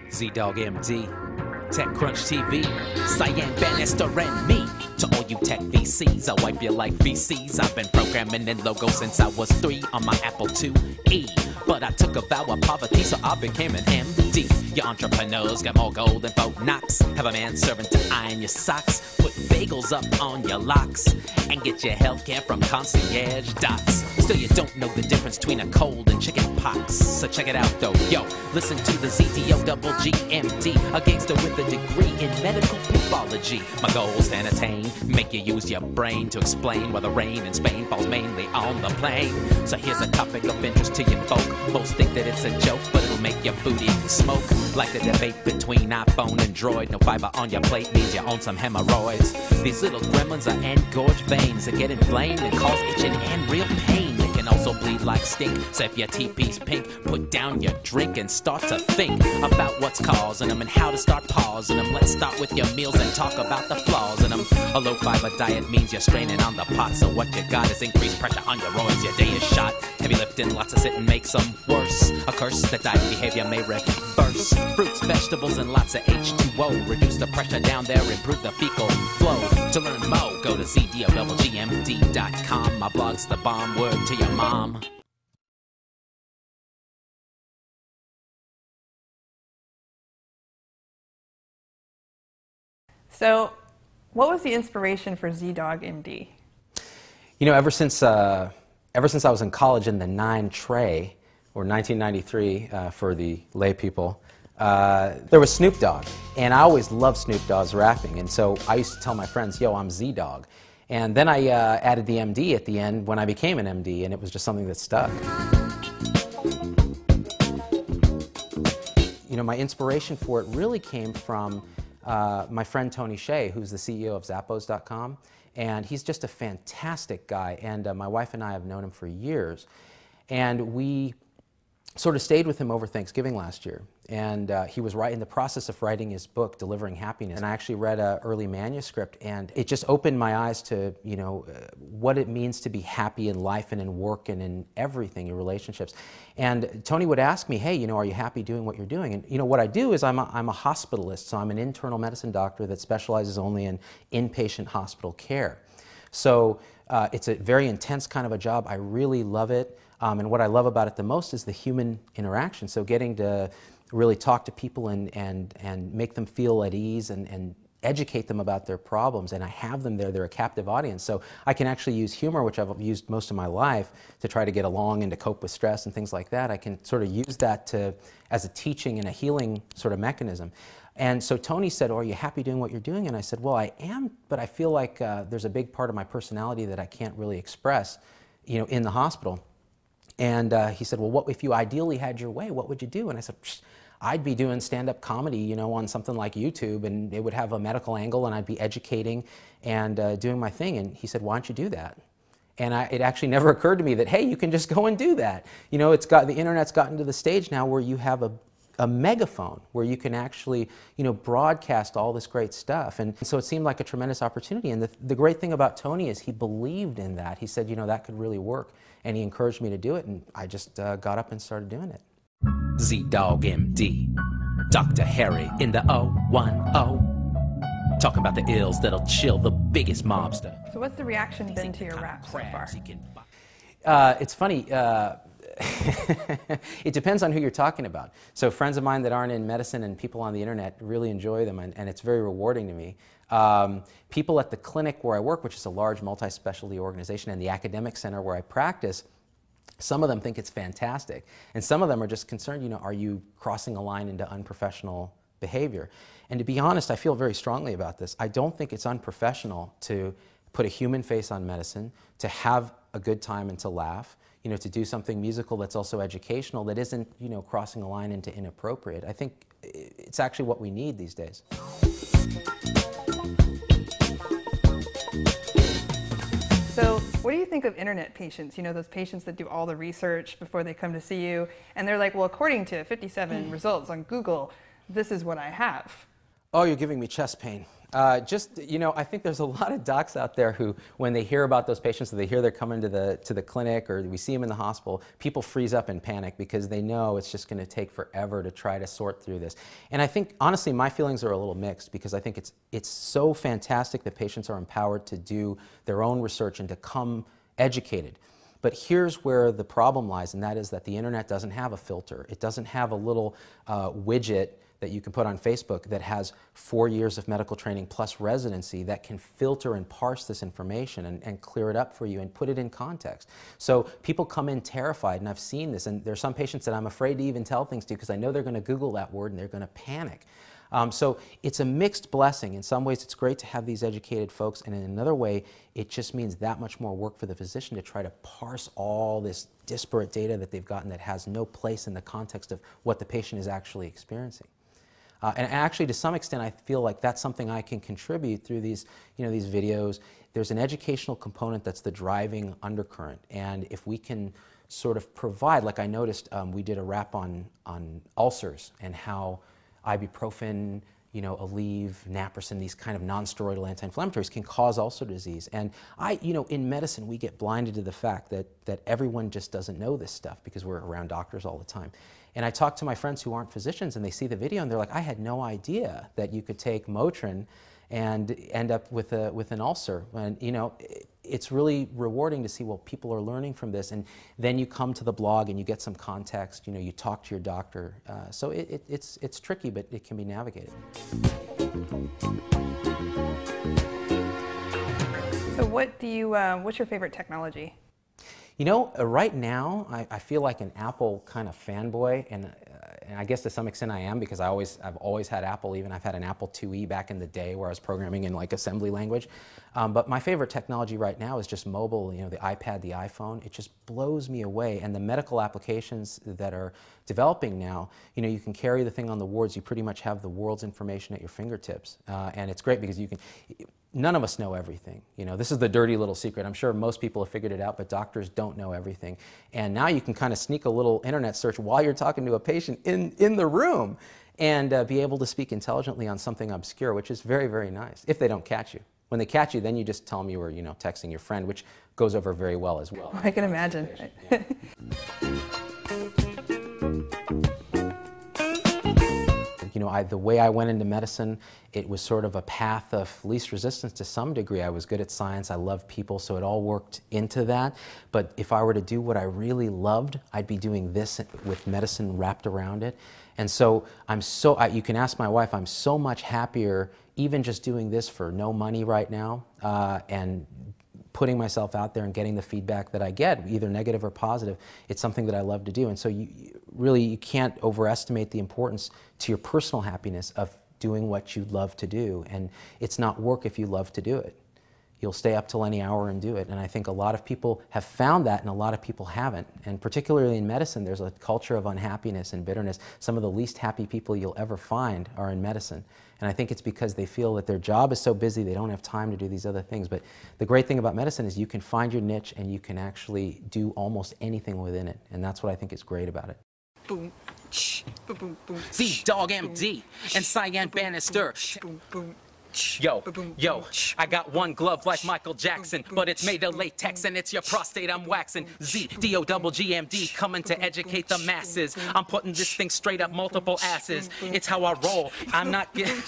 ZDoggMD, TechCrunch TV, Cyan, Bannister, and me. To all you tech VCs, I'll wipe you like VCs. I've been programming in logo since I was 3 on my Apple IIe. But I took a vow of poverty, so I became an MD. Your entrepreneurs got more gold than Fort Knox. Have a man serving to iron your socks. Put bagels up on your locks. And get your healthcare from concierge docs. Still you don't know the difference between a cold and chicken pox. So check it out though, yo. Listen to the ZDoggMD, a gangster with a degree in medical pathology. My goal's to entertain, make you use your brain to explain why the rain in Spain falls mainly on the plain. So here's a topic of interest to you folk. Most think that it's a joke, but it'll make your booty smoke. Like the debate between iPhone and Droid. No fiber on your plate means you own some hemorrhoids. These little gremlins are engorged veins that get inflamed and cause itching and real pain. They can also bleed like stink. So if your TP's pink, put down your drink and start to think about what's causing them and how to start pausing them. Let's start with your meals and talk about the flaws in them. A low fiber diet means you're straining on the pot. So what you got is increased pressure on your roids. Your day is shot. Heavy lifting, lots of sitting makes them worse. A curse that diet behavior may reverse. Fruits, vegetables, and lots of H2O. Reduce the pressure down there, improve the fecal flow. To learn more, go to ZDoggMD.com. My blog's the bomb. Word to your mom. So, what was the inspiration for ZDoggMD? You know, ever since I was in college in the 9 tray, or 1993 for the lay people, there was Snoop Dogg, and I always loved Snoop Dogg's rapping, and so I used to tell my friends, yo, I'm Z-Dogg. And then I added the MD at the end when I became an MD, and it was just something that stuck. You know, my inspiration for it really came from my friend Tony Hsieh, who's the CEO of Zappos.com, and he's just a fantastic guy, and my wife and I have known him for years, and we sort of stayed with him over Thanksgiving last year, and he was in the process of writing his book, Delivering Happiness, and I actually read an early manuscript, and it just opened my eyes to, you know, what it means to be happy in life and in work and in everything, in relationships. And Tony would ask me, hey, you know, are you happy doing what you're doing? And you know, what I do is I'm a hospitalist, so I'm an internal medicine doctor that specializes only in inpatient hospital care. So it's a very intense kind of a job. I really love it. And what I love about it the most is the human interaction. So getting to really talk to people and make them feel at ease and educate them about their problems. And I have them there. They're a captive audience. So I can actually use humor, which I've used most of my life, to try to get along and to cope with stress and things like that. I can sort of use that as a teaching and a healing sort of mechanism. And so Tony said, oh, are you happy doing what you're doing? And I said, well, I am, but I feel like there's a big part of my personality that I can't really express, you know, in the hospital. And he said, well, what if you ideally had your way, what would you do? And I said, I'd be doing stand-up comedy, you know, on something like YouTube, and it would have a medical angle, and I'd be educating and doing my thing. And he said, why don't you do that? And it actually never occurred to me that, hey, you can just go and do that. You know, the internet's gotten to the stage now where you have a megaphone where you can actually, you know, broadcast all this great stuff. And so it seemed like a tremendous opportunity. And the great thing about Tony is he believed in that. He said, you know, that could really work. And he encouraged me to do it. And I just got up and started doing it. ZDoggMD, Dr. Harry in the 010. Talking about the ills that'll chill the biggest mobster. So what's the reaction been to your rap so far? It's funny. It depends on who you're talking about. So friends of mine that aren't in medicine and people on the internet really enjoy them, and it's very rewarding to me. People at the clinic where I work, which is a large multi-specialty organization, and the academic center where I practice, some of them think it's fantastic. And some of them are just concerned, you know, are you crossing a line into unprofessional behavior? And to be honest, I feel very strongly about this. I don't think it's unprofessional to put a human face on medicine, to have a good time and to laugh, you know, to do something musical that's also educational, that isn't, you know, crossing a line into inappropriate. I think it's actually what we need these days. So what do you think of internet patients? You know, those patients that do all the research before they come to see you, and they're like, well, according to 57 results on Google, this is what I have. Oh, you're giving me chest pain. Just, you know, I think there's a lot of docs out there who, when they hear about those patients, or they hear they're coming to the clinic, or we see them in the hospital, people freeze up in panic because they know it's just going to take forever to try to sort through this. And I think, honestly, my feelings are a little mixed, because I think it's so fantastic that patients are empowered to do their own research and to come educated. But here's where the problem lies, and that is that the internet doesn't have a filter. It doesn't have a little widget that you can put on Facebook that has 4 years of medical training plus residency that can filter and parse this information and clear it up for you and put it in context. So people come in terrified, and I've seen this, and there's some patients that I'm afraid to even tell things to because I know they're going to Google that word and they're going to panic. So it's a mixed blessing. In some ways, it's great to have these educated folks, and in another way, it just means that much more work for the physician to try to parse all this disparate data that they've gotten that has no place in the context of what the patient is actually experiencing. And actually, to some extent, I feel like that's something I can contribute through these, these videos. There's an educational component that's the driving undercurrent, and if we can sort of provide, like I noticed, we did a wrap on ulcers and how ibuprofen, Aleve, naproxen, these kind of non-steroidal anti-inflammatories can cause ulcer disease. And in medicine, we get blinded to the fact that everyone just doesn't know this stuff because we're around doctors all the time. And I talk to my friends who aren't physicians, and they see the video and they're like, I had no idea that you could take Motrin and end up with an ulcer. And it's really rewarding to see, well, people are learning from this, and then you come to the blog and you get some context, you talk to your doctor. So it's tricky, but it can be navigated. So what's your favorite technology? Right now, I feel like an Apple kind of fanboy, and I guess to some extent I am, because I've always had Apple. Even I've had an Apple IIe back in the day where I was programming in like assembly language. But my favorite technology right now is just mobile, the iPad, the iPhone. It just blows me away. And the medical applications that are developing now, you can carry the thing on the wards. You pretty much have the world's information at your fingertips. And it's great because you can... None of us know everything. This is the dirty little secret. I'm sure most people have figured it out, but doctors don't know everything. And now you can kind of sneak a little internet search while you're talking to a patient in the room and be able to speak intelligently on something obscure, which is very, very nice, if they don't catch you. When they catch you, then you just tell them you were, texting your friend, which goes over very well as well. I can imagine. The way I went into medicine, it was sort of a path of least resistance to some degree. I was good at science, I loved people, so it all worked into that. But if I were to do what I really loved, I'd be doing this with medicine wrapped around it. And so you can ask my wife, I'm so much happier even just doing this for no money right now, and putting myself out there and getting the feedback that I get, either negative or positive. It's something that I love to do. And so you can't overestimate the importance to your personal happiness of doing what you love to do. And it's not work if you love to do it. You'll stay up till any hour and do it. And I think a lot of people have found that and a lot of people haven't. And particularly in medicine, there's a culture of unhappiness and bitterness. Some of the least happy people you'll ever find are in medicine. And I think it's because they feel that their job is so busy they don't have time to do these other things. But the great thing about medicine is you can find your niche and you can actually do almost anything within it. And that's what I think is great about it. Boom. ZDoggMD and Cyan Bannister. Yo, I got one glove like Michael Jackson, but it's made of latex and it's your prostate I'm waxing. ZDoggMD coming to educate the masses. I'm putting this thing straight up multiple asses. It's how I roll. I'm not getting...